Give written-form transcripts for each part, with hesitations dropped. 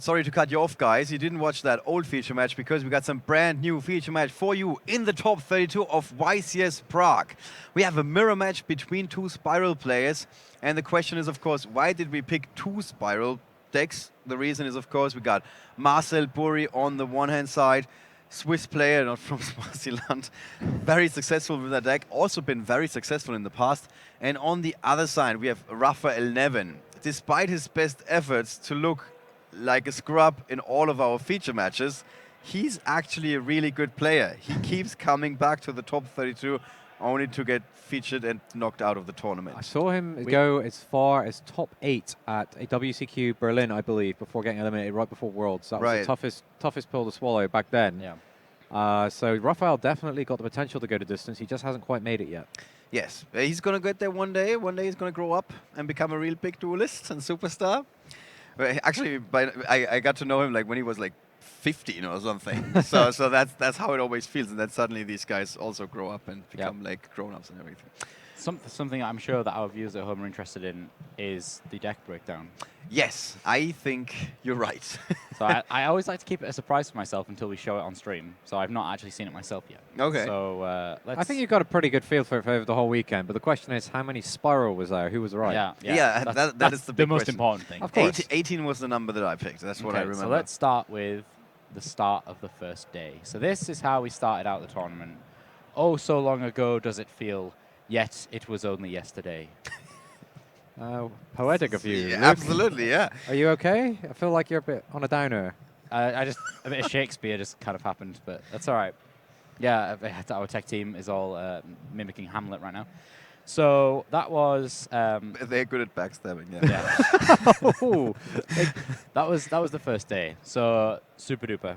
sorry to cut you off, guys. You didn't watch that old feature match because we got some brand new feature match for you in the top 32 of YCS Prague. We have a mirror match between two SPYRAL players. And the question is, of course, why did we pick two SPYRAL decks? The reason is, of course, we got Marcel, Burri on the one-hand side, Swiss player, not from Swaziland, very successful with that deck, also been very successful in the past. And on the other side, we have Raphael Neven. Despite his best efforts to look like a scrub in all of our feature matches, he's actually a really good player. He keeps coming back to the top 32, only to get featured and knocked out of the tournament. I saw him go as far as top 8 at a WCQ Berlin, I believe, before getting eliminated right before Worlds. That was the toughest pill to swallow back then. Yeah. So Raphael definitely got the potential to go to distance. He just hasn't quite made it yet. Yes, he's going to get there one day. One day he's going to grow up and become a real big duelist and superstar. Actually, I got to know him like when he was like 15 or something. so that's how it always feels. And then suddenly these guys also grow up and become like grown-ups and everything. Something I'm sure that our viewers at home are interested in is the deck breakdown. Yes, I think you're right. So I always like to keep it a surprise for myself until we show it on stream. So I've not actually seen it myself yet. Okay. So let's... I think you've got a pretty good feel for it over the whole weekend. But the question is, how many SPYRAL was there? Who was right? Yeah, that is the big most question. important thing. Of course. 18 was the number that I picked. That's what I remember. So let's start with the start of the first day. So this is how we started out the tournament. Oh, so long ago does it feel, yet it was only yesterday. Poetic of you. Yeah, Luke. absolutely, yeah. Are you okay? I feel like you're a bit on a downer. A bit of Shakespeare just kind of happened, but that's all right. Yeah, our tech team is all mimicking Hamlet right now. So that was... They're good at backstabbing, that was the first day. So super duper.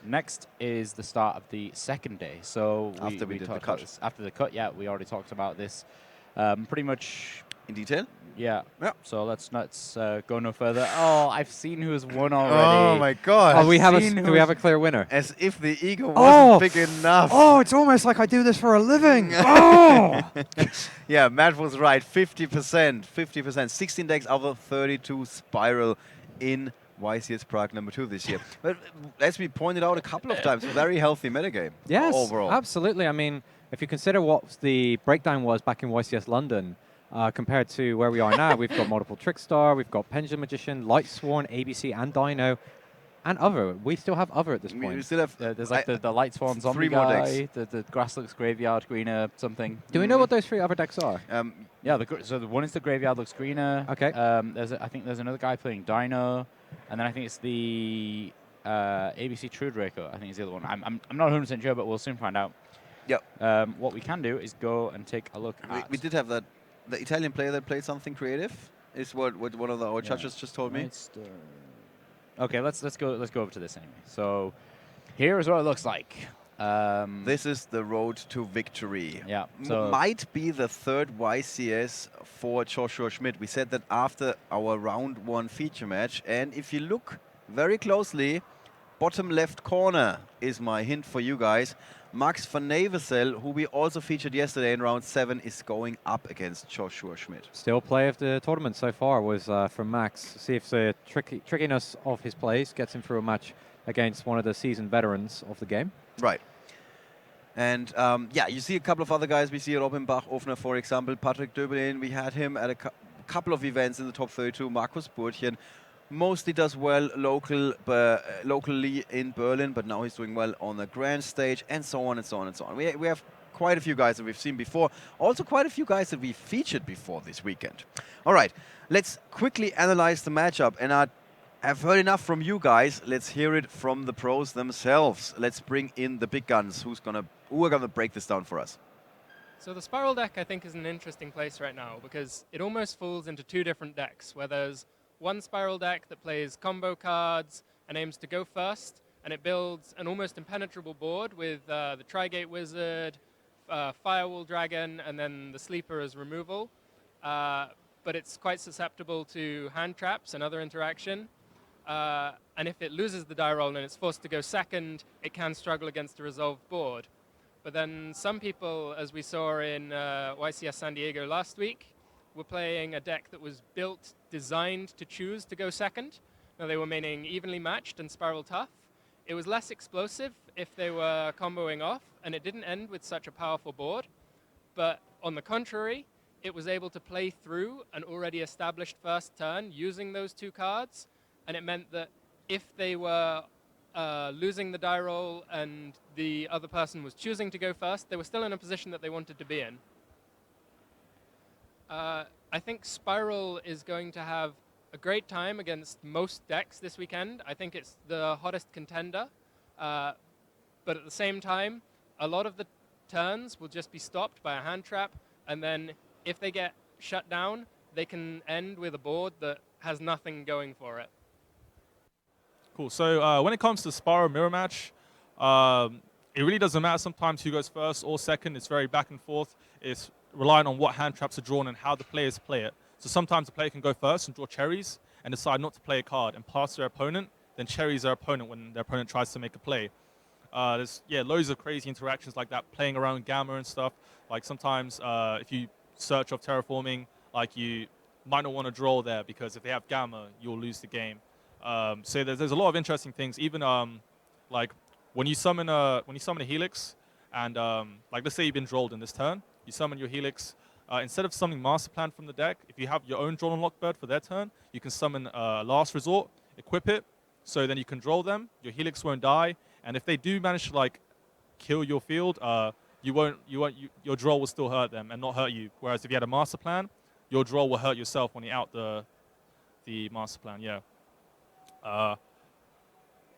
Next is the start of the second day. So after we did the cut. After the cut, we already talked about this pretty much in detail. Yeah. Yeah. So let's go no further. Oh, I've seen who's won already. Oh my God! Oh, do we have a clear winner? As if the ego wasn't big enough. Oh, it's almost like I do this for a living. Oh. Yeah, Matt was right. 50%. 50%. 16 decks out of 32 SPYRAL in YCS Prague #2 this year. But as we pointed out a couple of times, very healthy metagame. Yes, overall. Absolutely. I mean, if you consider what the breakdown was back in YCS London, compared to where we are now, we've got multiple Trickstar, we've got Pendulum Magician, Lightsworn, ABC, and Dino, and other. We still have other at this point. We still have there's like the Lightsworn Zombie 3 more guy, decks. the Grass Looks Graveyard Greener something. Do we know what those 3 other decks are? Yeah, so the one is the Graveyard Looks Greener. Okay. I think there's another guy playing Dino, and then I think it's the ABC True Draco. I think is the other one. I'm not 100% sure, but we'll soon find out. Yep. What we can do is go and take a look at... We did have that. The Italian player that played something creative is what one of our judges just told me. Okay, let's go over to this anyway. So here is what it looks like. This is the road to victory. Yeah. So might be the third YCS for Joshua Schmidt. We said that after our round 1 feature match, and if you look very closely, bottom left corner is my hint for you guys. Max van Neven, who we also featured yesterday in round 7, is going up against Joshua Schmidt. Still play of the tournament so far was from Max. See if the trickiness of his plays gets him through a match against one of the seasoned veterans of the game. Right. And yeah, you see a couple of other guys. We see Robin Bach-Ofner, for example. Patrick Döbelin, we had him at a couple of events in the top 32. Markus Burtchen mostly does well locally in Berlin, but now he's doing well on the grand stage, and so on and so on and so on. We have quite a few guys that we've seen before. Also quite a few guys that we featured before this weekend. All right, let's quickly analyze the matchup. And I've heard enough from you guys. Let's hear it from the pros themselves. Let's bring in the big guns who are gonna break this down for us. So the SPYRAL deck, I think, is an interesting place right now because it almost falls into 2 different decks, where there's one SPYRAL deck that plays combo cards and aims to go first, and it builds an almost impenetrable board with the Trigate Wizard, Firewall Dragon, and then the Sleeper as removal. But it's quite susceptible to hand traps and other interaction. And if it loses the die roll and it's forced to go second, it can struggle against a resolved board. But then some people, as we saw in YCS San Diego last week, were playing a deck that was built, designed to choose to go second. Now, they were remaining evenly matched and Spiral tough. It was less explosive if they were comboing off, and it didn't end with such a powerful board. But on the contrary, it was able to play through an already established first turn using those 2 cards, and it meant that if they were losing the die roll and the other person was choosing to go first, they were still in a position that they wanted to be in. I think Spiral is going to have a great time against most decks this weekend. I think it's the hottest contender. But at the same time, a lot of the turns will just be stopped by a hand trap, and then if they get shut down, they can end with a board that has nothing going for it. Cool. So when it comes to Spiral mirror match, it really doesn't matter sometimes who goes first or second. It's very back and forth. It's relying on what hand traps are drawn and how the players play it. So sometimes the player can go first and draw cherries and decide not to play a card and pass their opponent, then cherries their opponent when their opponent tries to make a play. There's loads of crazy interactions like that, playing around gamma and stuff. Like sometimes if you search of terraforming, like you might not want to draw there because if they have gamma, you'll lose the game. So there's a lot of interesting things. Even like when you summon a helix, and like let's say you've been drawled in this turn, you summon your helix. Instead of summoning Master Plan from the deck, if you have your own drawn unlock bird for their turn, you can summon Last Resort, equip it, so then you can draw them. Your helix won't die, and if they do manage to like kill your field, your draw will still hurt them and not hurt you. Whereas if you had a Master Plan, your draw will hurt yourself when you out the Master Plan. Yeah. But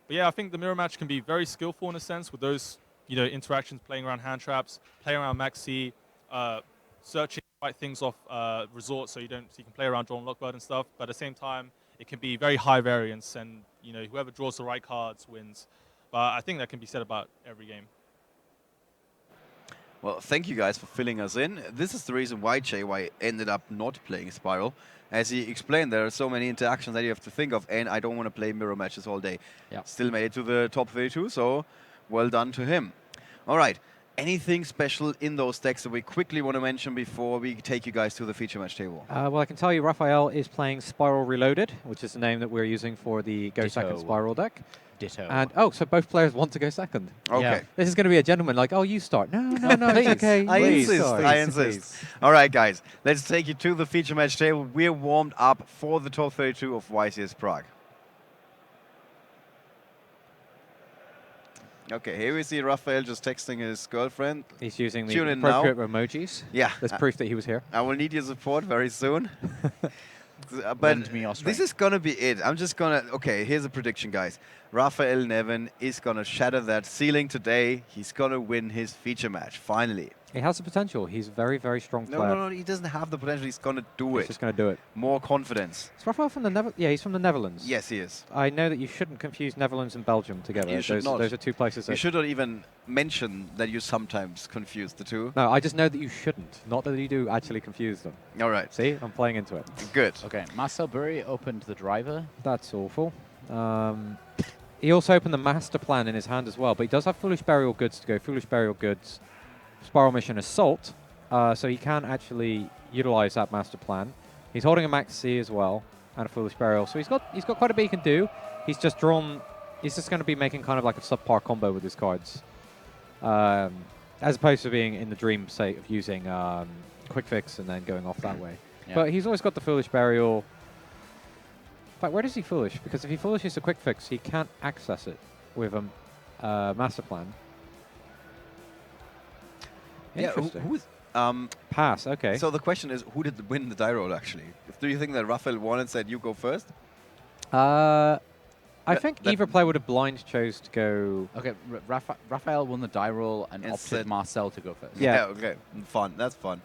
yeah, I think the mirror match can be very skillful in a sense with those interactions, playing around hand traps, playing around maxi, searching right things off resorts so you can play around drawn lockbird and stuff. But at the same time, it can be very high variance, and whoever draws the right cards wins. But I think that can be said about every game. Well, thank you guys for filling us in. This is the reason why JY ended up not playing Spiral. As he explained, there are so many interactions that you have to think of, and I don't want to play mirror matches all day. Yeah. Still made it to the top 32, so well done to him. All right. Anything special in those decks that we quickly want to mention before we take you guys to the feature match table? Well, I can tell you Raphael is playing Spiral Reloaded, which is the name that we're using for the Go Ditto. Second Spiral deck. Ditto. And so both players want to go second. Okay. Yeah. This is going to be a gentleman like, oh, you start. No, Please. it's okay. I Please insist. start. I insist. All right, guys. Let's take you to the feature match table. We're warmed up for the top 32 of YCS Prague. Okay, here we see Raphael just texting his girlfriend. He's using the Tune in now. appropriate emojis. Yeah. That's proof that he was here. I will need your support very soon. But Lend me your strength. this is going to be it. I'm just going to... Okay, here's a prediction, guys. Raphael Neven is going to shatter that ceiling today. He's going to win his feature match, finally. He has the potential. He's a very, very strong player. No, he doesn't have the potential. He's going to do He's it. just going to do it. More confidence. Is Raphael from the Netherlands? Yeah, he's from the Netherlands. Yes, he is. I know that you shouldn't confuse Netherlands and Belgium together. You should not. Those are two places You that... should not even mention that you sometimes confuse the two. No, I just know that you shouldn't. Not that you do actually confuse them. All right. See? I'm playing into it. Good. Okay, Marcel Burri opened the driver. That's awful. He also opened the master plan in his hand as well, but he does have Foolish Burial Goods to go. Foolish Burial Goods, Spiral Mission Assault, so he can actually utilize that master plan. He's holding a Max C as well, and a Foolish Burial, so he's got quite a bit he can do. He's just going to be making kind of like a subpar combo with his cards, as opposed to being in the dream state of using Quick Fix and then going off that way. Yeah. But he's always got the Foolish Burial. But where does he Foolish? Because if he Foolishes a Quick Fix, he can't access it with a Master Plan. Yeah, Interesting. Pass, okay. So the question is, who did win the die roll, actually? Do you think that Raphael won and said, you go first? I think either player would have blind chose to go... Okay, Raphael won the die roll and opted said Marcel to go first. Yeah. Okay. Fun. That's fun.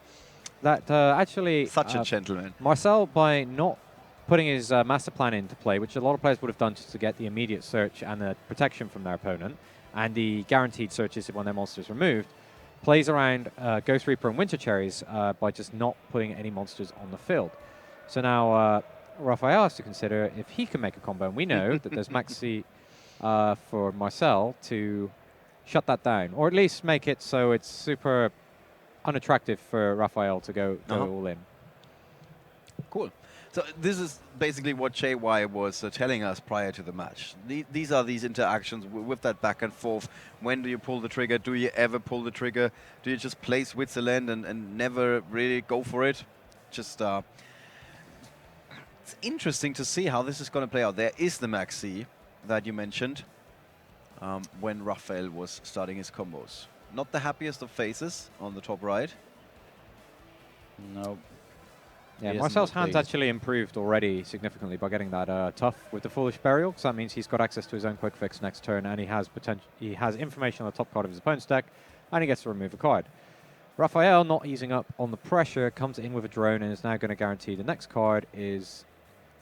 That actually... Such a gentleman. Marcel, by not putting his master plan into play, which a lot of players would have done just to get the immediate search and the protection from their opponent, and the guaranteed searches when their monster is removed, plays around Ghost Reaper and Winter Cherries by just not putting any monsters on the field. So now Raphael has to consider if he can make a combo, and we know that there's Maxi for Marcel to shut that down, or at least make it so it's super unattractive for Raphael to go all in. Cool. So this is basically what JY was telling us prior to the match. These are these interactions with that back and forth. When do you pull the trigger? Do you ever pull the trigger? Do you just play Switzerland and never really go for it? Just it's interesting to see how this is going to play out. There is the maxi that you mentioned when Raphael was starting his combos. Not the happiest of faces on the top right. No. Yeah, He isn't Marcel's that hands pleased. actually improved already significantly by getting that tough with the Foolish Burial, because that means he's got access to his own quick fix next turn, and he has information on the top card of his opponent's deck, and he gets to remove a card. Raphael, not easing up on the pressure, comes in with a drone and is now going to guarantee the next card is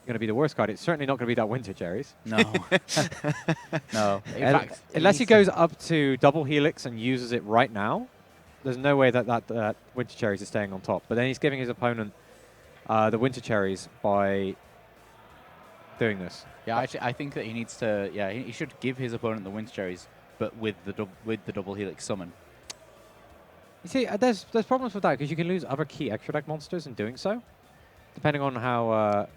going to be the worst card. It's certainly not going to be that Winter Cherries. No. No. In fact, Unless he goes up to double Helix and uses it right now, there's no way that Winter Cherries is staying on top. But then he's giving his opponent the Winter Cherries by doing this. Yeah, actually, I think that he needs to. Yeah, he should give his opponent the Winter Cherries, but with the double Helix summon. You see, there's problems with that because you can lose other key extra deck monsters in doing so, depending on how.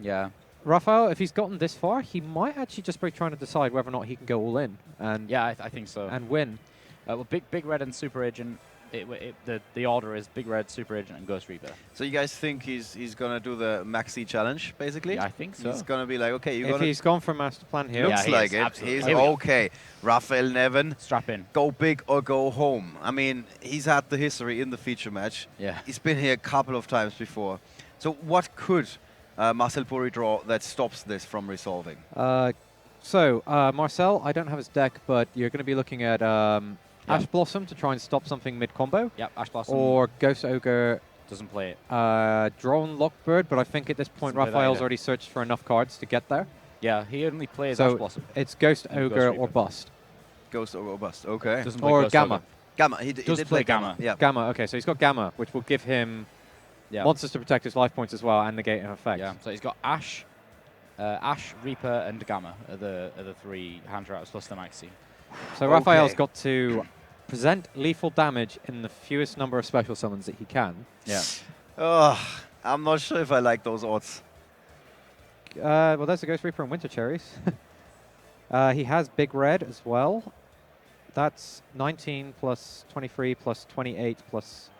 Yeah. Raphael, if he's gotten this far, he might actually just be trying to decide whether or not he can go all in and Yeah, I think so. and win. Well, Big Red and Super Agent. The order is Big Red, Super Agent, and Ghost Reaper. So you guys think he's gonna do the maxi challenge, basically? Yeah, I think so. He's gonna be like, okay, you're If gonna. he's gone for master plan here, Yeah, Looks he like is, it. absolutely. He's Here we go. okay. Raphael Neven, Strap in. go big or go home. I mean, he's had the history in the feature match. Yeah. He's been here a couple of times before. So what could Marcel Burri draw that stops this from resolving? Marcel, I don't have his deck, but you're going to be looking at Ash Blossom to try and stop something mid-combo, Yep, Ash Blossom or Ghost Ogre, doesn't play it. Drone Lockbird, but I think at this point Doesn't play that Raphael's either. already searched for enough cards to get there. Yeah, he only plays So Ash Blossom. it's Ghost And Ghost Ogre or Reaper. Bust. Ghost or bust. Okay. Doesn't play Or Ghost Gamma. Ogre. Gamma. He Does did play Gamma. Gamma. Yeah. Gamma, okay, so he's got Gamma, which will give him Yeah. monsters to protect his life points as well and negate an effect. Yeah. So he's got Ash, Reaper, and Gamma are the three hand traps plus the maxi. So Raphael's Okay. got to present lethal damage in the fewest number of special summons that he can. Yeah. I'm not sure if I like those odds. Well, there's the Ghost Reaper and Winter Cherries. He has Big Red as well. That's 19 plus 23 plus 28 plus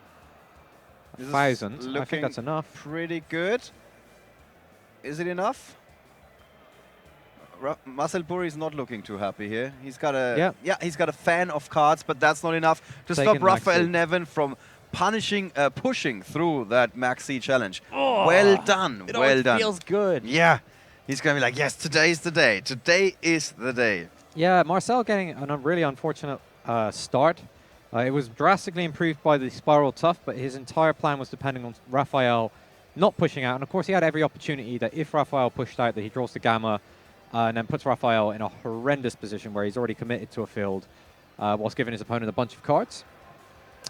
This is 1,000. I think looking that's enough. Pretty good. Is it enough? Marcel Burri is not looking too happy here. He's got a he's got a fan of cards, but that's not enough to stop Taken Raphael maxi. Neven from pushing through that maxi challenge. Well done, well done. Feels good. Yeah, he's gonna be like, yes, today's the day. Today is the day. Yeah, Marcel getting a really unfortunate start. It was drastically improved by the Spiral Tough, but his entire plan was depending on Raphael not pushing out. And of course, he had every opportunity that if Raphael pushed out, that he draws the Gamma and then puts Raphael in a horrendous position where he's already committed to a field whilst giving his opponent a bunch of cards.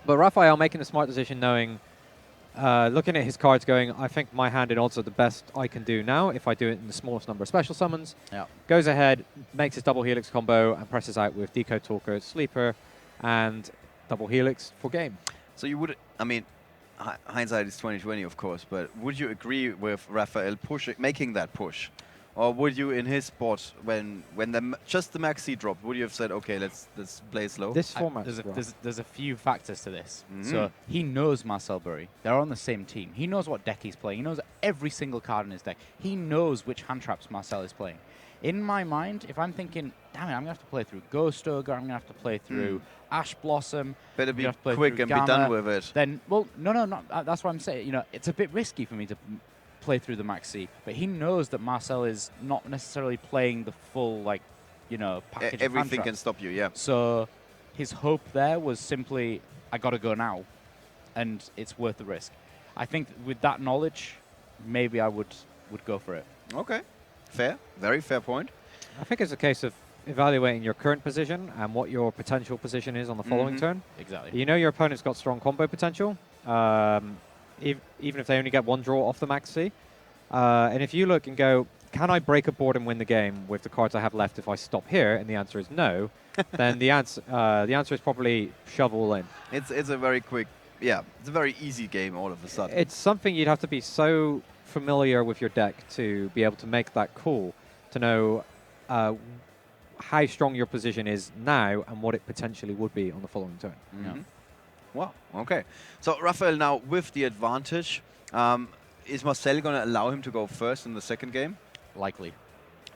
But Raphael making a smart decision, knowing, looking at his cards going, I think my hand in odds are the best I can do now if I do it in the smallest number of special summons. Yeah. Goes ahead, makes his double Helix combo and presses out with Decode Talker, Sleeper, and double Helix for game. So you would, I mean, hindsight is 20/20, of course, but would you agree with Raphael making that push? Or would you, in his spot, when just the maxi dropped, would you have said, okay, let's play slow? This format. There's a few factors to this. So he knows Marcel Burri. They're on the same team. He knows what deck he's playing. He knows every single card in his deck. He knows which hand traps Marcel is playing. In my mind, if I'm thinking, damn it, I'm going to have to play through Ghost Ogre, I'm going to have to play through Ash Blossom. Better I'm be gonna have to play quick through and be Gamma, done with it. Then, well, no, that's what I'm saying. You know, it's a bit risky for me to play through the maxi, but he knows that Marcel is not necessarily playing the full, like, you know, package of hand Everything can traps. stop you, yeah. So his hope there was simply, I got to go now, and it's worth the risk. I think with that knowledge, maybe I would go for it. Okay, fair, very fair point. I think it's a case of evaluating your current position and what your potential position is on the following turn. Exactly. You know your opponent's got strong combo potential, even if they only get one draw off the maxi. And if you look and go, can I break a board and win the game with the cards I have left if I stop here? And the answer is no. Then the answer is probably shove all in. It's a very quick, yeah, it's a very easy game all of a sudden. It's something you'd have to be so familiar with your deck to be able to make that call, to know how strong your position is now and what it potentially would be on the following turn. Mhm. Wow, okay. So Raphael now with the advantage, is Marcel going to allow him to go first in the second game? Likely.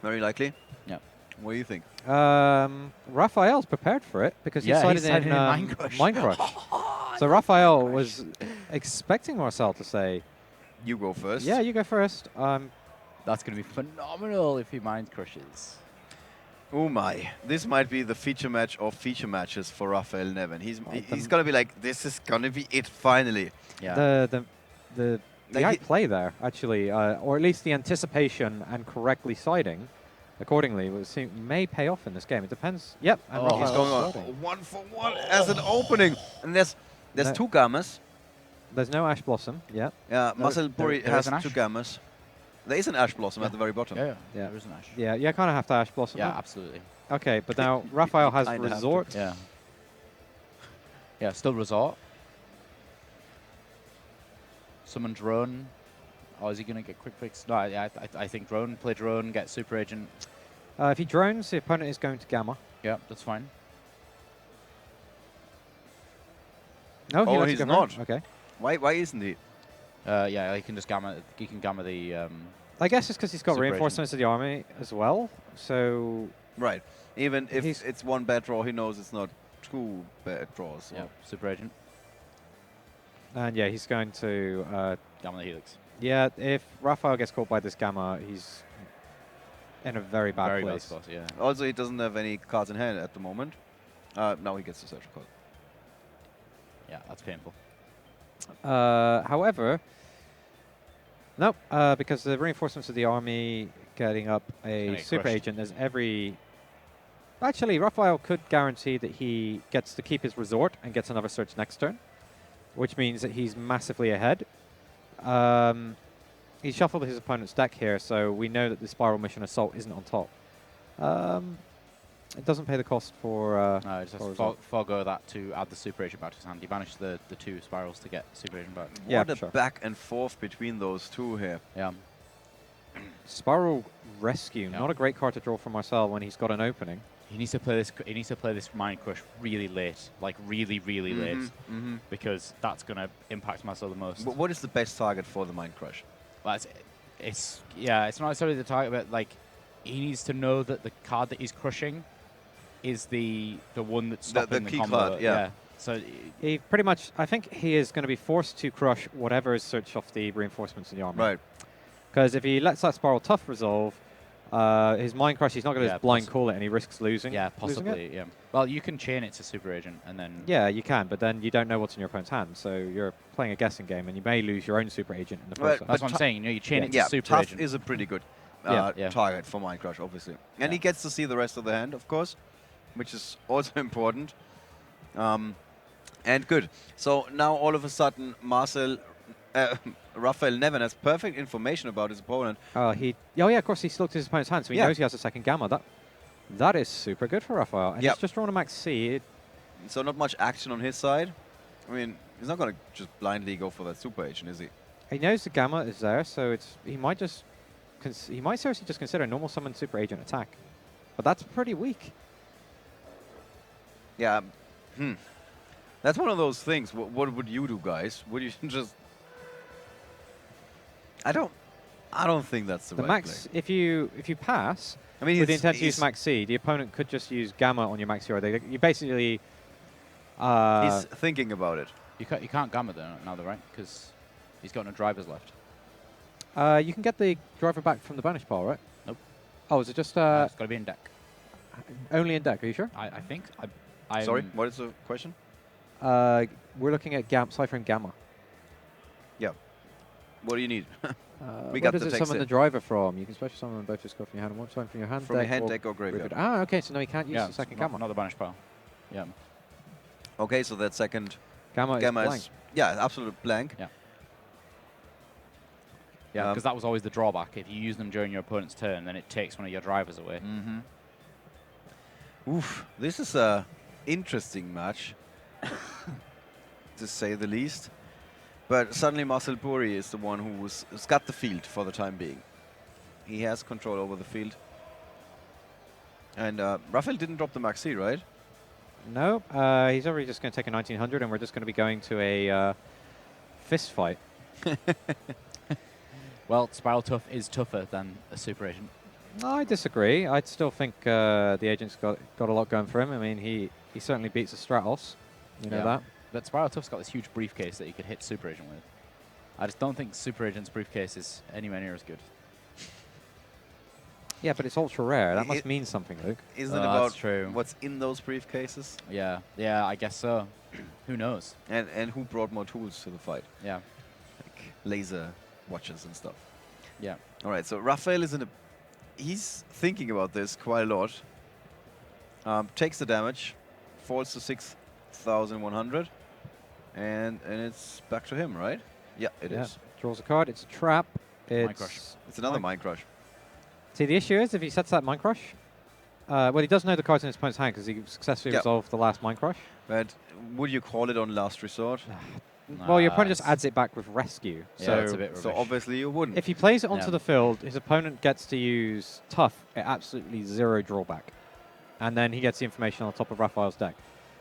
Very likely. Yeah. What do you think? Raphael's prepared for it because he Yeah, sided he sided in in Mind Crush. Mind Crush. So Raphael was expecting Marcel to say, You go first. yeah, you go first. That's going to be phenomenal if he Mind Crushes. Oh my, this might be the feature match of feature matches for Raphael Neven. He's going to be like, this is going to be it finally. Yeah. The Like outplay there, actually, or at least the anticipation and correctly siding accordingly, may pay off in this game. It depends. Yep. And Oh, He's Raphael's going on siding. 1-for-1 as an opening. And there's No. 2 gammas. There's no Ash Blossom. Yep. Yeah, No, Marcel Burri there has is an 2 Ash. gammas. There is an Ash Blossom at the very bottom. Yeah, yeah. Yeah. There is an Ash. Yeah, you kind of have to Ash Blossom. Yeah, that. absolutely. Okay, but now Raphael has kinda have to. Resort. Yeah. Yeah, still Resort. Summon Drone. Or is he going to get Quick Fix? No, I think Drone. Play Drone, get Super Agent. If he drones, the opponent is going to Gamma. Yeah, that's fine. No, Oh, lets he's it go not. first. Okay. Why isn't he? Yeah, he can just Gamma. He can Gamma the. I guess it's because he's got Super reinforcements of the army as well. So Right. Even if He's- it's one bad draw, he knows it's not 2 bad draws. So. Yeah, Super Agent. and yeah, he's going to. Gamma the Helix. Yeah, if Raphael gets caught by this Gamma, he's in a very bad Very place. bad spot, yeah. Also, he doesn't have any cards in hand at the moment. Now he gets the search card. Yeah, that's painful. However, no, because the reinforcements of the army getting up a gonna get super crushed. agent, there's every. Actually, Raphael could guarantee that he gets to keep his resort and gets another search next turn, which means that he's massively ahead. He shuffled his opponent's deck here, so we know that the Spiral Mission Assault isn't on top. It doesn't pay the cost for. No, just for has to result. forgo that to add the Super Agent back to his hand. You banish the 2 spirals to get Super Agent back. Yeah, What a sure. back and forth between those 2 here. Yeah. Spiral Rescue, Yeah. not a great card to draw for Marcel when he's got an opening. He needs to play this. He needs to play this Mind Crush really late, like really late, Mm-hmm. because that's going to impact Marcel the most. What is the best target for the Mind Crush? Well, it's not necessarily the target, but like he needs to know that the card that he's crushing is the one that's stopping the key combo. card, yeah. So He pretty much, I think he is going to be forced to crush whatever is searched off the reinforcements in the army. Right. Because if he lets that Spiral Tough resolve, his Mind Crush, he's not going to Yeah, just blind call it and he risks losing. yeah, losing it. possibly. Yeah. Well, you can chain it to Super Agent and then. Yeah, you can, but then you don't know what's in your opponent's hand, so you're playing a guessing game and you may lose your own Super Agent in the Right, process. That's But what I'm saying. You know, you chain Yeah. it to Yeah, Super tough Agent. is a pretty good Yeah. target for Mind Crush, obviously. And he Yeah. gets to see the rest of the hand, of course, which is also important. And good. So now all of a sudden, Raphael Neven has perfect information about his opponent. Oh yeah, of course, he looked at his opponent's hand, so he Yeah. knows he has a second Gamma. That is super good for Raphael. And Yep. he's just drawn a Max C. So not much action on his side. I mean, he's not going to just blindly go for that Super Agent, is he? He knows the Gamma is there, so he might just he might seriously just consider a normal summon Super Agent attack. But that's pretty weak. Yeah. That's one of those things. What would you do, guys? Would you just... I don't think that's the The right Max, play. if you pass I mean, with the he's- intent to use he's- Max C, the opponent could just use Gamma on your Max C, or you basically. He's thinking about it. You can't Gamma though now, though, right? Because he's got no drivers left. You can get the driver back from the banish pile, right? Nope. Oh, is it just It's got to be in deck. only in deck? Are you sure? I think. I'm Sorry, what is the question? We're looking at ciphering Gamma. Yeah. What do you need? We Where got does the it text summon in. the driver from? You can special summon both your score from your hand and one summon from your hand From your deck. hand or deck or graveyard. Ah, okay, so no, he can't use yeah, the second not, Gamma. not the banish pile. Yeah. Okay, so that second Gamma is Gamma blank. is... Yeah, absolute blank. Yeah. Yeah, because that was always the drawback. If you use them during your opponent's turn, then it takes one of your drivers away. Mm-hmm. Oof, this is a interesting match, to say the least. But suddenly Marcel Burri is the one who's got the field for the time being. He has control over the field. And Raphael didn't drop the Maxi, right? No, he's already just going to take a 1900, and we're just going to be going to a fist fight. Well, Spiral Tough is tougher than a Super Agent. No, I disagree. I still think the agent's got a lot going for him. I mean, he certainly beats the Stratos. You know that. But Spiral Tough's got this huge briefcase that you could hit Super Agent with. I just don't think Super Agent's briefcase is anywhere near as good. Yeah, but it's ultra rare. That must mean something, Luke. Isn't it about true. what's in those briefcases? Yeah, I guess so. Who knows? And who brought more tools to the fight? Yeah. Like laser watches and stuff. Yeah. All right, so Raphael is he's thinking about this quite a lot. Takes the damage, falls to 6,100, and it's back to him, right? Yeah, it is. Draws a card. It's a trap. Mind Crush. It's another Mind Crush. See, the issue is if he sets that Mind Crush, well, he does know the cards in his opponent's hand because he successfully resolved the last Mind Crush. But would you call it on last resort? Well, your opponent just adds it back with Rescue. Yeah, so it's a bit So rubbish. obviously you wouldn't. if he plays it onto the field, his opponent gets to use Tough at absolutely 0 drawback. And then he gets the information on top of Raphael's deck.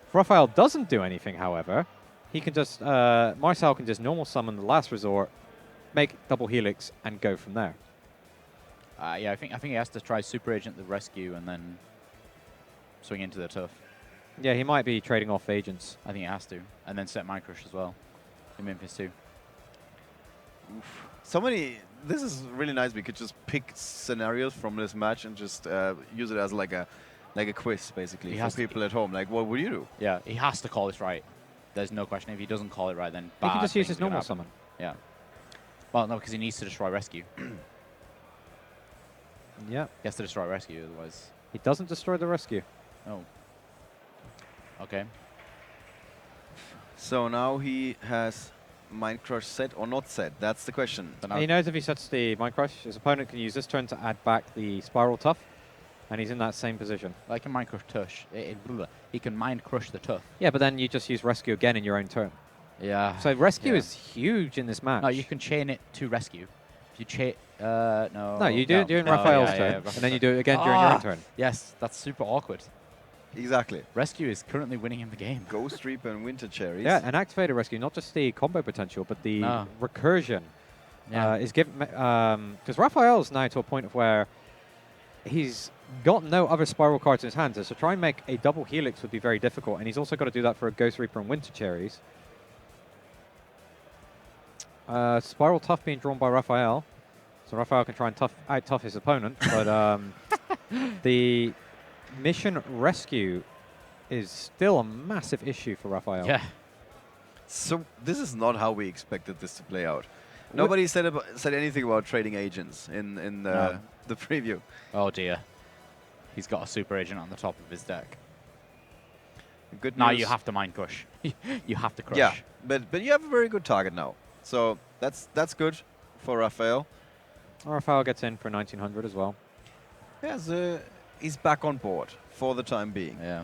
If Raphael doesn't do anything, however, he can just, Marcel can just normal summon the last resort, make double Helix, and go from there. Yeah, I think he has to try Super Agent the Rescue and then swing into the Tough. Yeah, he might be trading off agents. I think he has to. And then set Mind Crush as well. In Memphis too. So many. This is really nice. We could just pick scenarios from this match and just use it as like a quiz, basically, for people at home. Like, what would you do? Yeah, he has to call this right. There's no question. If he doesn't call it right, then He can just use things his are gonna normal happen. summon. Yeah. Well, no, because he needs to destroy Rescue. Yeah. He has to destroy Rescue, otherwise... He doesn't destroy the Rescue. Oh. Okay. So now he has Mind Crush set or not set. That's the question. Then He knows if he sets the Mind Crush, his opponent can use this turn to add back the Spiral Tough, and he's in that same position. Like a Mind Crush Tush. He can Mind Crush the Tough. Yeah, but then you just use Rescue again in your own turn. Yeah. So Rescue is huge in this match. No, you can chain it to Rescue. If you chain... no. No, you do it during Raphael's turn, and then you do it again during your own turn. Yes, that's super awkward. Exactly. Rescue is currently winning him the game. Ghost Reaper and Winter Cherries. Yeah, an activated Rescue, not just the combo potential, but the recursion is given. Because Raphael's now to a point of where he's got no other Spiral cards in his hands, so try and make a double Helix would be very difficult, and he's also got to do that for a Ghost Reaper and Winter Cherries. Spiral Tough being drawn by Raphael, so Raphael can try and out-tough his opponent, but the Mission Rescue is still a massive issue for Raphael. Yeah. So this is not how we expected this to play out. Nobody said anything about trading agents in the preview. Oh dear. He's got a Super Agent on the top of his deck. Good Now news. you have to Mind Crush. You have to crush. Yeah, but you have a very good target now. So that's good for Raphael. Raphael gets in for 1900 as well. Yes, he's back on board for the time being. Yeah.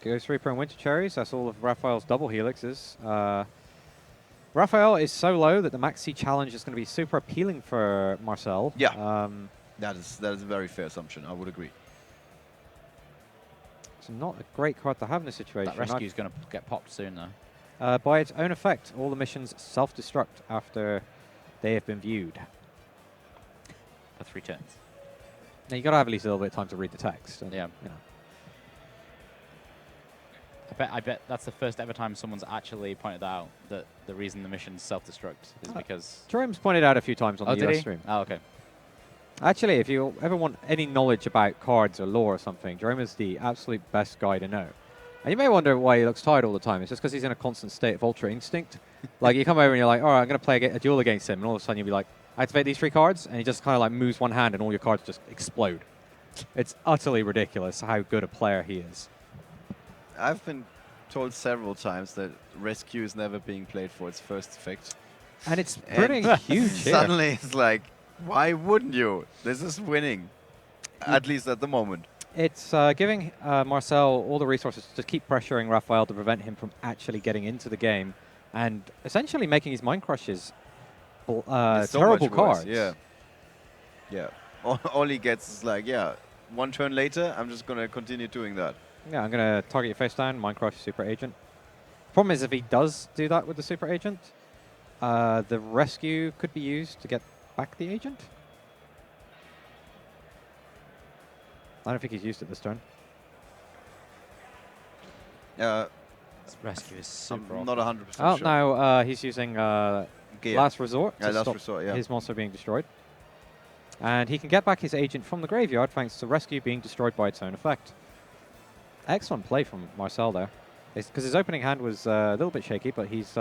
Ghost Reaper and Winter Cherries, that's all of Raphael's double helixes. Raphael is so low that the Maxi challenge is going to be super appealing for Marcel. Yeah. That is a very fair assumption. I would agree. It's not a great card to have in this situation. That Rescue's going to get popped soon, though. By its own effect, all the missions self-destruct after they have been viewed. For 3 turns. Now, you got to have at least a little bit of time to read the text. And, Yeah. You know. I bet that's the first ever time someone's actually pointed out that the reason the missions self-destruct is because... Jerome's pointed out a few times on the did US he? stream. Oh, okay. Actually, if you ever want any knowledge about cards or lore or something, Jerome is the absolute best guy to know. And you may wonder why he looks tired all the time. It's just because he's in a constant state of Ultra Instinct. Like, you come over and you're like, all right, I'm going to play a duel against him. And all of a sudden you'll be like, activate these 3 cards. And he just kind of like moves one hand and all your cards just explode. It's utterly ridiculous how good a player he is. I've been told several times that Rescue is never being played for its first effect. And it's pretty huge here. Suddenly it's like, why wouldn't you? This is winning, at least at the moment. It's giving Marcel all the resources to just keep pressuring Raphael to prevent him from actually getting into the game and essentially making his Mind Crushes It's so terrible much worse, cards. Yeah. Yeah. All he gets is like, yeah, one turn later, I'm just going to continue doing that. Yeah, I'm going to target your face down, Mind Crush, Super Agent. Problem is, if he does do that with the Super Agent, the Rescue could be used to get back the Agent. I don't think he's used it this turn. This rescue is super I'm awkward. not 100% Oh, sure. no, he's using Gear. Last Resort Yeah, to Last stop Resort, yeah. his monster being destroyed. And he can get back his Agent from the graveyard thanks to Rescue being destroyed by its own effect. Excellent play from Marcel there. Because his opening hand was a little bit shaky, but he's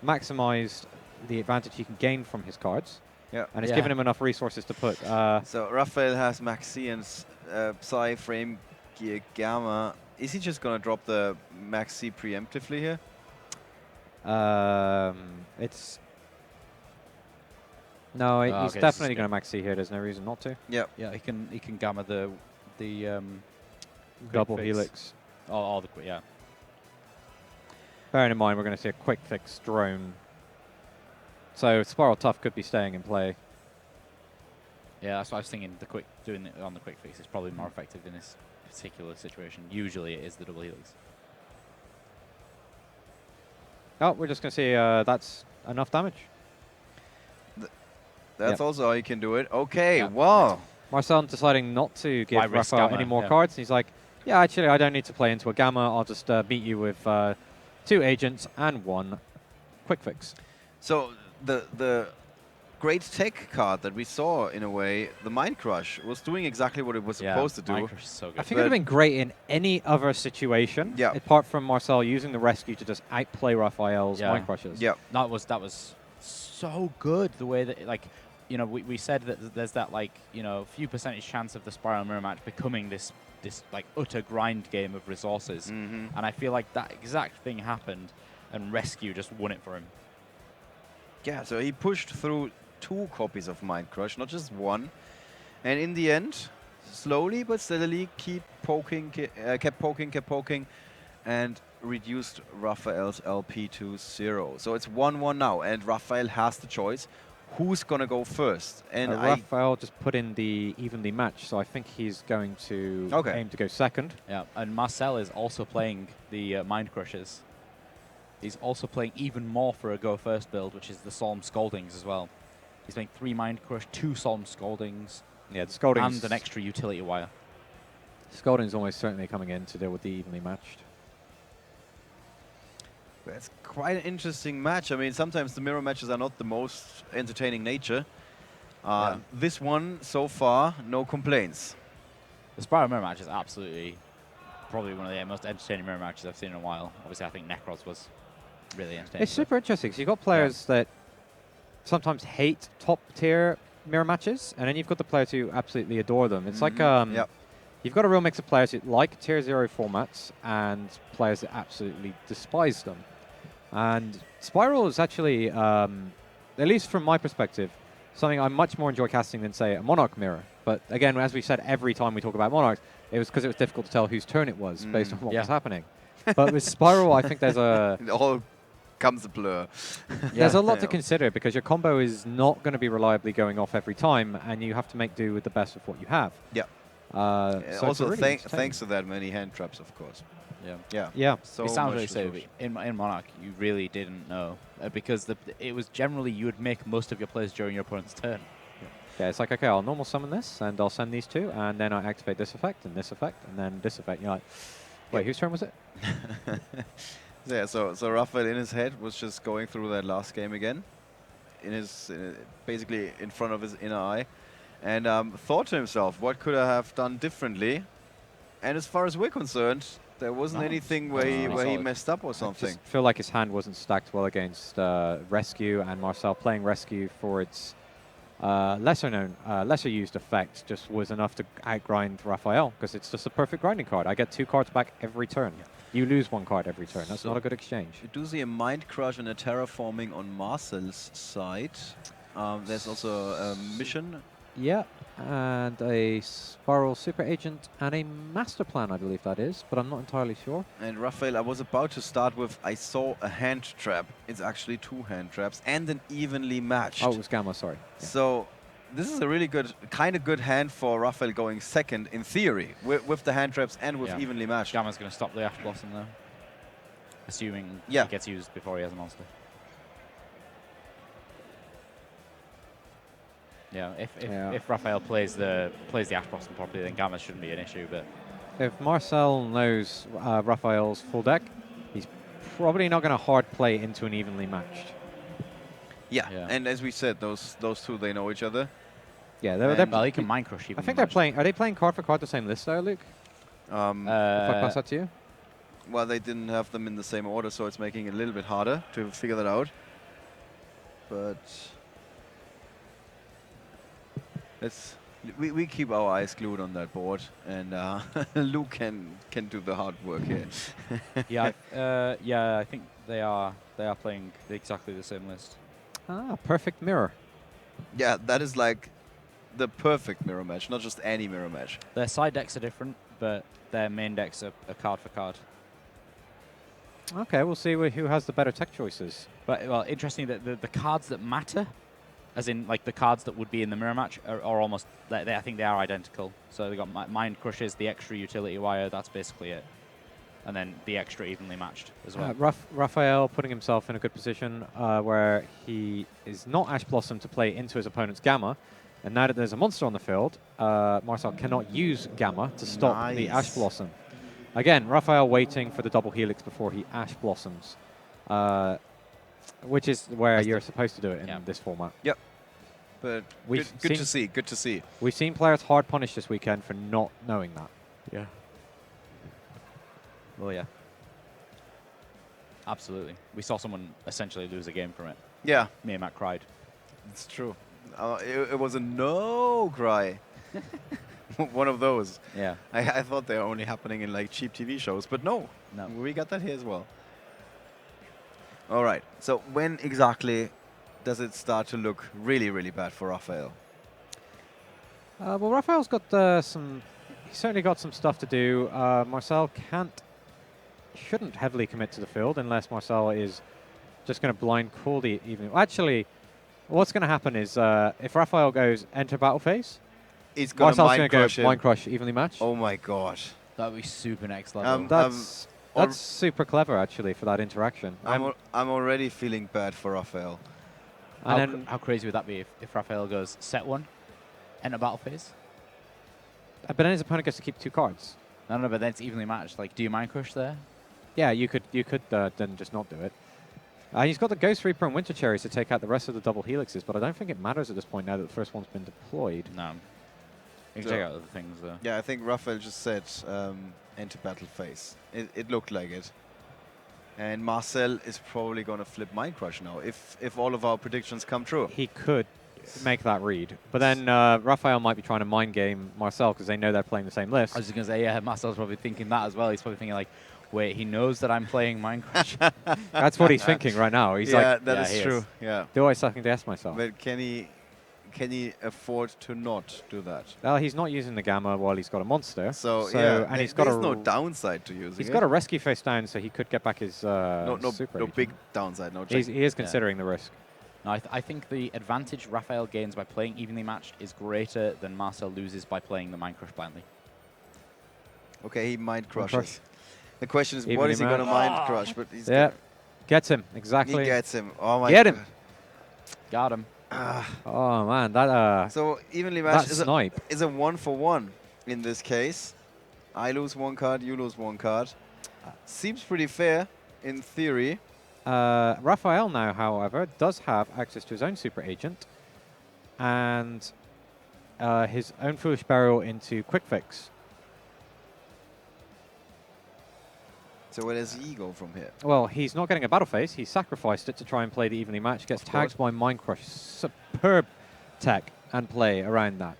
maximized the advantage he can gain from his cards. Yeah. And it's given him enough resources to put... So Raphael has Maxi and Psy, Frame, Gear, Gamma. Is he just going to drop the Maxi preemptively here? it's... No, he's okay, definitely going to Maxi here. There's no reason not to. Yeah. Yeah, he can gamma the Double fix. Helix. Oh, yeah. Bearing in mind, we're going to see a quick fix drone. So Spiral Tough could be staying in play. Yeah, that's what I was thinking. Doing it on the quick fix is probably more effective in this particular situation. Usually, it is the double helix. Oh, we're just going to see that's enough damage. That's Yep. also how you can do it. Okay, Yeah. wow. Marcel deciding not to give Why risk Raphael Gamma? any more Yeah. cards. And he's like, yeah, actually, I don't need to play into a Gamma. I'll just beat you with 2 Agents and 1 quick fix. So the great tech card that we saw, in a way, the Mind Crush, was doing exactly what it was supposed to do. Mind Crush is so I good. think it would have been great in any other situation, Yeah. apart from Marcel using the Rescue to just outplay Raphael's Yeah. Mind Crushes. Yeah. That was so good. The way that, like, you know, we said that there's that, like, you know, few percentage chance of the Spiral Mirror match becoming this like utter grind game of resources, Mm-hmm. and I feel like that exact thing happened, and Rescue just won it for him. Yeah, so he pushed through 2 copies of Mind Crush, not just 1. And in the end, slowly but steadily, kept poking, and reduced Raphael's LP to 0. So it's 1-1 now, and Raphael has the choice. Who's going to go first? And Raphael just put in the evenly match, so I think he's going to aim to go second. Yeah, and Marcel is also playing the Mind Crushes. He's also playing even more for a go first build, which is the Psalm Scaldings as well. He's playing 3 Mind Crush, 2 Psalm Scaldings, Yeah, the Scaldings, and an extra utility wire. Scaldings almost certainly coming in to deal with the evenly matched. It's quite an interesting match. I mean, sometimes the mirror matches are not the most entertaining nature. This one, so far, no complaints. The Spiral Mirror match is absolutely probably one of the most entertaining mirror matches I've seen in a while. Obviously, I think Necros was really entertaining. It's super interesting. So you've got players that sometimes hate top-tier mirror matches, and then you've got the players who absolutely adore them. It's like you've got a real mix of players who like Tier 0 formats and players that absolutely despise them. And Spiral is actually, at least from my perspective, something I much more enjoy casting than, say, a Monarch mirror. But again, as we said every time we talk about Monarchs, it was because it was difficult to tell whose turn it was based on what was happening. But with Spiral, I think there's a... It all comes a blur. There's a lot to consider because your combo is not going to be reliably going off every time, and you have to make do with the best of what you have. Yeah. So Also, it's really thanks to that many hand traps, of course. Yeah. Yeah. So it sounds much really silly. resource. In Monarch, you really didn't know because it was generally you would make most of your plays during your opponent's turn. Yeah, it's like, okay, I'll normal summon this, and I'll send these 2, and then I activate this effect, and then this effect. You're like, wait, whose turn was it? Yeah, so Raphael in his head was just going through that last game again, basically in front of his inner eye, and thought to himself, what could I have done differently? And as far as we're concerned, there wasn't anything where he messed up or something. I just feel like his hand wasn't stacked well against Rescue, and Marcel playing Rescue for its lesser used effect just was enough to outgrind Raphael, because it's just a perfect grinding card. I get 2 cards back every turn. You lose 1 card every turn. That's not a good exchange. You do see a Mind Crush and a Terraforming on Marcel's side. There's also a mission. Yeah. and a Spiral Super Agent and a Master Plan, I believe that is, but I'm not entirely sure. And Raphael, I was about to start with, I saw a hand trap. It's actually 2 hand traps and an evenly matched. Oh, it was Gamma, sorry. Yeah. So this is a really good, kind of good hand for Raphael going second in theory with the hand traps and with evenly matched. Gamma's going to stop the Ash Blossom though, assuming Yeah. it gets used before he has a monster. Yeah, if Raphael plays the Ash Blossom properly, then Gamma shouldn't be an issue. But If Marcel knows Raphael's full deck, he's probably not going to hard play into an evenly matched. Yeah. Yeah. And as we said, those two, they know each other. Yeah, well, he can Mind Crush even. I think they're playing. Are they playing card for card the same list, though, Luke? If I pass that to you. Well, they didn't have them in the same order, so it's making it a little bit harder to figure that out. But we keep our eyes glued on that board, and Luke can do the hard work here. yeah, I think they are playing exactly the same list. Ah, perfect mirror. Yeah, that is like the perfect mirror match, not just any mirror match. Their side decks are different, but their main decks are card for card. Okay, we'll see who has the better tech choices. But well, interesting that the cards that matter, as in like the cards that would be in the mirror match, are almost. I think they are identical. So they got Mind Crushes, the extra utility wire. That's basically it. And then the extra evenly matched as well. Raphael putting himself in a good position where he is not Ash Blossom to play into his opponent's Gamma. And now that there's a monster on the field, Marcel cannot use Gamma to stop the Ash Blossom. Again, Raphael waiting for the double helix before he Ash Blossoms, which is where you're supposed to do it in this format. Yep. But good to see, good to see. We've seen players hard punished this weekend for not knowing that. Yeah. Well, yeah. Absolutely. We saw someone essentially lose a game from it. Yeah. Me and Matt cried. It's true. It was a no cry. One of those. Yeah. I thought they were only happening in like cheap TV shows, but no. We got that here as well. All right. So when exactly does it start to look really, really bad for Raphael? Well, Raphael's got some. He's certainly got some stuff to do. Marcel shouldn't heavily commit to the field unless Marcel is just going to blind call the evening. Actually, what's going to happen is if Raphael goes enter battle phase, Marcel's going to go Mind Crush evenly match. Oh my gosh. That would be super next level. That's super clever, actually, for that interaction. I'm already feeling bad for Raphael. How crazy would that be if Raphael goes set 1, enter battle phase? But then his opponent gets to keep 2 cards. No, but then it's evenly matched. Like, do you Mind Crush there? Yeah, you could then just not do it. He's got the Ghost Reaper and Winter Cherries to take out the rest of the double helixes, but I don't think it matters at this point now that the first one's been deployed. No. You can check out other things, though. Yeah, I think Raphael just said enter battle phase. It looked like it. And Marcel is probably going to flip Mind Crush now, if all of our predictions come true. He could make that read. But then Raphael might be trying to mind game Marcel because they know they're playing the same list. I was just going to say, yeah, Marcel's probably thinking that as well. He's probably thinking like, wait, he knows that I'm playing Mind Crush. That's what he's thinking right now. He's like, that is true. Yeah. Do I second guess myself? But can he afford to not do that? Well, he's not using the Gamma while he's got a monster. So yeah, and there's no downside to using it. He's got a rescue face down, so he could get back his super no big downside. No, he is considering the risk. No, I think the advantage Raphael gains by playing evenly matched is greater than Marcel loses by playing the Mind Crush blindly. Okay, he Mind Crushes. The question is, Evenly what is he going to matched. Mind Crush? But he's gets him exactly. He gets him. Oh my! Get him. Got him. Oh man, that so evenly matched is a 1-for-1 in this case. I lose 1 card, you lose 1 card. Seems pretty fair in theory. Raphael now, however, does have access to his own super agent and his own foolish barrel into quick fix. So where does he go from here? Well, he's not getting a battle phase. He sacrificed it to try and play the evenly match. Gets tagged by Mind Crush. Superb tech and play around that.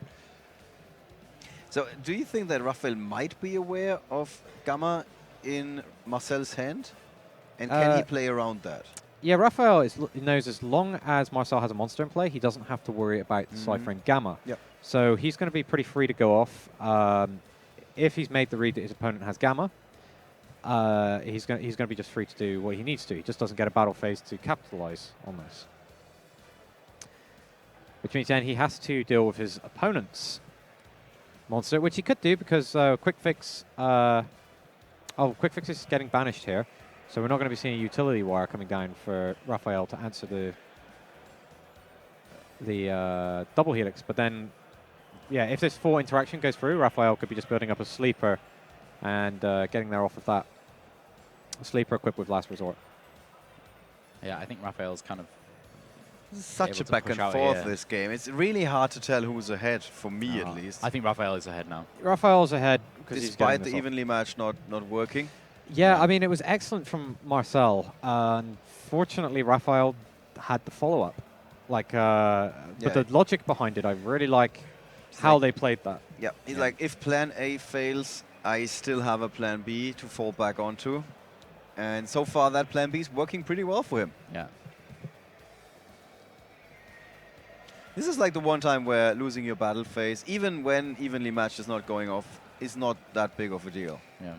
So do you think that Raphael might be aware of Gamma in Marcel's hand? And can he play around that? Yeah, Raphael knows as long as Marcel has a monster in play, he doesn't have to worry about deciphering Gamma. Yep. So he's going to be pretty free to go off. If he's made the read that his opponent has Gamma, he's going to be just free to do what he needs to. He just doesn't get a battle phase to capitalize on this. Which means then he has to deal with his opponent's monster, which he could do because Quick Fix... Quick Fix is getting banished here. So we're not going to be seeing a utility wire coming down for Raphael to answer the double helix. But then, yeah, if this full interaction goes through, Raphael could be just building up a sleeper and getting there off of that. A sleeper equipped with Last Resort. Yeah, I think Raphael's kind of Such a able to back push and out forth here. this game. It's really hard to tell who's ahead, for me at least. I think Raphael is ahead now. Raphael's ahead because he's Despite getting the this off. evenly match not working. Yeah, I mean, it was excellent from Marcel. Unfortunately, Raphael had the follow-up. Like, but the logic behind it, I really like how they played that. Yeah, he's like, if plan A fails, I still have a plan B to fall back onto. And so far, that plan B is working pretty well for him. Yeah. This is like the one time where losing your battle phase, even when evenly matched is not going off, is not that big of a deal. Yeah.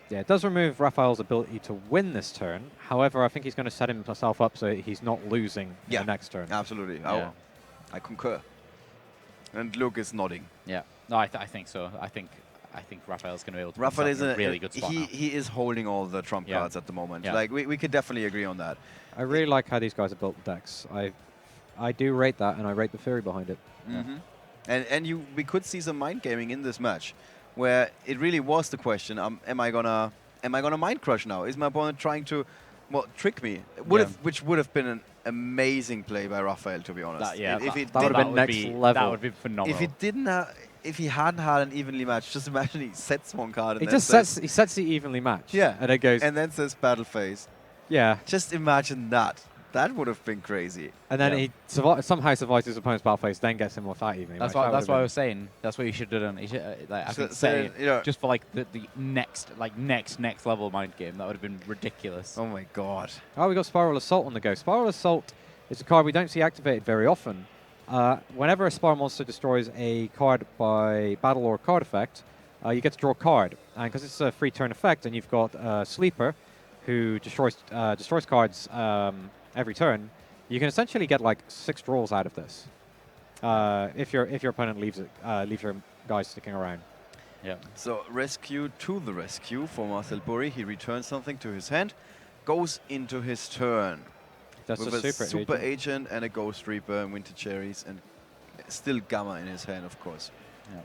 Yeah, it does remove Raphael's ability to win this turn. However, I think he's going to set himself up so he's not losing in the next turn. Absolutely. Yeah. I concur. And Luke is nodding. Yeah. No, I think so. I think Raphael's going to be able to Raphael put is himself in a really good spot now. he is holding all the trump cards at the moment. Yeah. Like we could definitely agree on that. I really like how these guys have built the decks. I do rate that, and I rate the theory behind it. And we could see some mind gaming in this match, where it really was the question: am I gonna mind crush now? Is my opponent trying to, trick me? Which would have been an amazing play by Raphael, to be honest. That would have been next level. That would be phenomenal. If he didn't if he hadn't had an evenly match, just imagine he sets one card and He then just says, he sets the evenly match. Yeah. And it goes. and then says battle phase. Yeah. Just imagine that. That would have been crazy. And then he somehow survives his opponent's battle phase, then gets him off that evening. That's match. what That I would've was saying. That's what you should have done. You should, I think so, say you know, just for like the next level mind game. That would have been ridiculous. Oh my god. been- Oh, we got Spiral Assault on the go. Spiral Assault is a card we don't see activated very often. Whenever a Spiral monster destroys a card by battle or card effect, you get to draw a card. And because it's a free turn effect, and you've got Sleeper, who destroys cards every turn, you can essentially get like 6 draws out of this. If your opponent leaves your guys sticking around. Yeah. So rescue to the rescue for Marcel Burri. He returns something to his hand, goes into his turn. That's with a super agent. agent and a Ghost Reaper and Winter Cherries and still Gamma in his hand, of course. Yeah.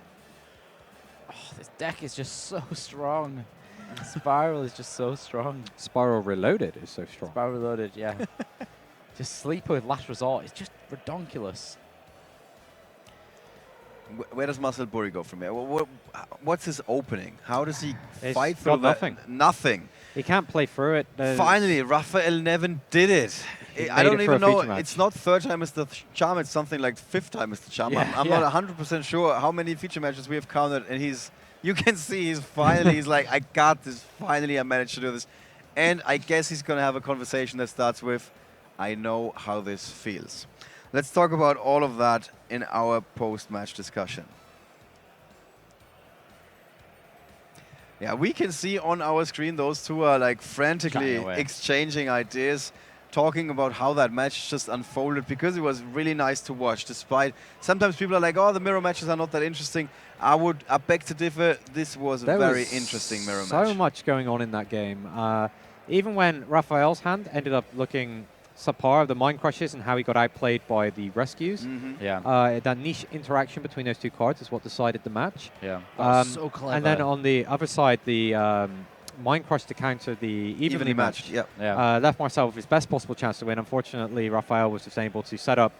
Oh, this deck is just so strong. Spiral is just so strong. Spiral Reloaded is so strong. Spiral Reloaded, yeah. Just Sleeper with Last Resort. It's just redonkulous. Where does Marcel Burri go from here? What's his opening? How does he He's fight got through that? nothing. Nothing. He can't play through it. Finally, Raphael Neven did it. He I made don't it for even a know. feature match. It's not third time is the charm. It's something like 5th time is the charm. Yeah, I'm not 100% sure how many feature matches we have counted. And you can see he's like, I got this. Finally, I managed to do this. And I guess he's going to have a conversation that starts with, I know how this feels. Let's talk about all of that in our post-match discussion. Yeah, we can see on our screen those two are like frantically Chatting away. exchanging ideas, talking about how that match just unfolded, because it was really nice to watch. Despite sometimes people are like, "Oh, the mirror matches are not that interesting." I beg to differ. This was a very interesting mirror match. So much going on in that game. Even when Raphael's hand ended up looking subpar, the mind crushes and how he got outplayed by the rescues. Yeah. That niche interaction between those two cards is what decided the match. Yeah. That was so clever. And then on the other side, the mind crush to counter the evenly matched. Yeah. Left Marcel with his best possible chance to win. Unfortunately, Raphael was just able to set up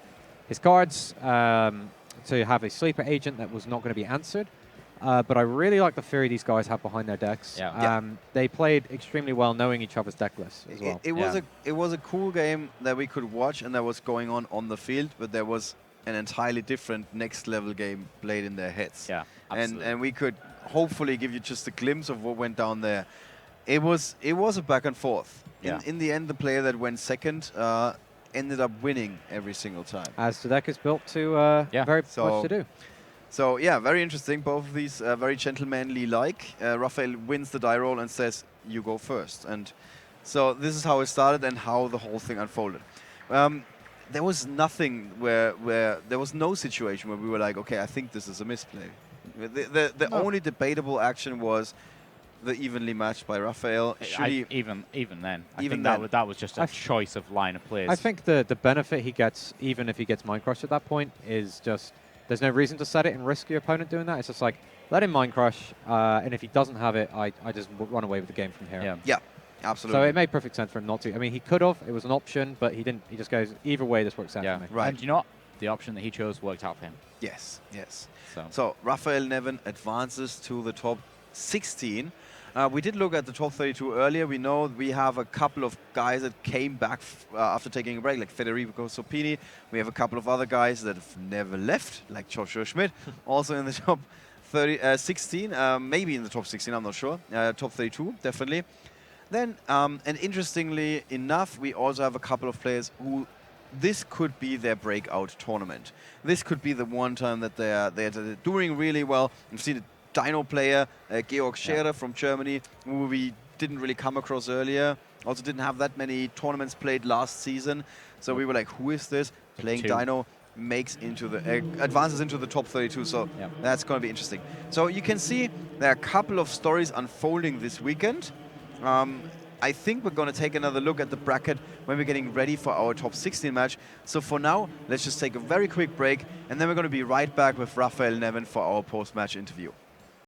his cards to have a sleeper agent that was not going to be answered. But I really like the theory these guys have behind their decks. Yeah. They played extremely well, knowing each other's deck lists as well. It was a cool game that we could watch and that was going on the field, but there was an entirely different next level game played in their heads. Yeah, absolutely. And we could hopefully give you just a glimpse of what went down there. It was a back and forth. Yeah. In the end, the player that went second ended up winning every single time. As the deck is built to very So- much to do. So yeah, very interesting. Both of these very gentlemanly-like. Raphael wins the die roll and says, "You go first." And so this is how it started and how the whole thing unfolded. There was nothing where there was no situation where we were like, "Okay, I think this is a misplay." The No. only debatable action was the evenly matched by Raphael. Should he? Even then, I Even think then. that was just a choice of line of players. I think the benefit he gets, even if he gets Mind Crush at that point, is just there's no reason to set it and risk your opponent doing that. It's just like, let him Mind Crush, and if he doesn't have it, I just run away with the game from here. Yeah. Yeah, absolutely. So it made perfect sense for him not to. I mean, he could have. It was an option, but he didn't. He just goes, either way, this works out Yeah. for me. Right. And you know what? The option that he chose worked out for him. Yes, yes. So, So Raphael Neven advances to the top 16. We did look at the top 32 earlier. We know we have a couple of guys that came back after taking a break, like Federico Sopini. We have a couple of other guys that have never left, like Joshua Schmidt, also in the top 16, maybe in the top 16, I'm not sure. Top 32, definitely. Then, and interestingly enough, we also have a couple of players who this could be their breakout tournament. This could be the one time that they're doing really well. We've seen a Dino player, Georg Scherer from Germany, who we didn't really come across earlier. Also didn't have that many tournaments played last season. So we were like, who is this? Playing Two. Dino, makes into the advances into the top 32. So Yep. that's going to be interesting. So you can see there are a couple of stories unfolding this weekend. I think we're going to take another look at the bracket when we're getting ready for our top 16 match. So for now, let's just take a very quick break, and then we're going to be right back with Raphael Neven for our post-match interview.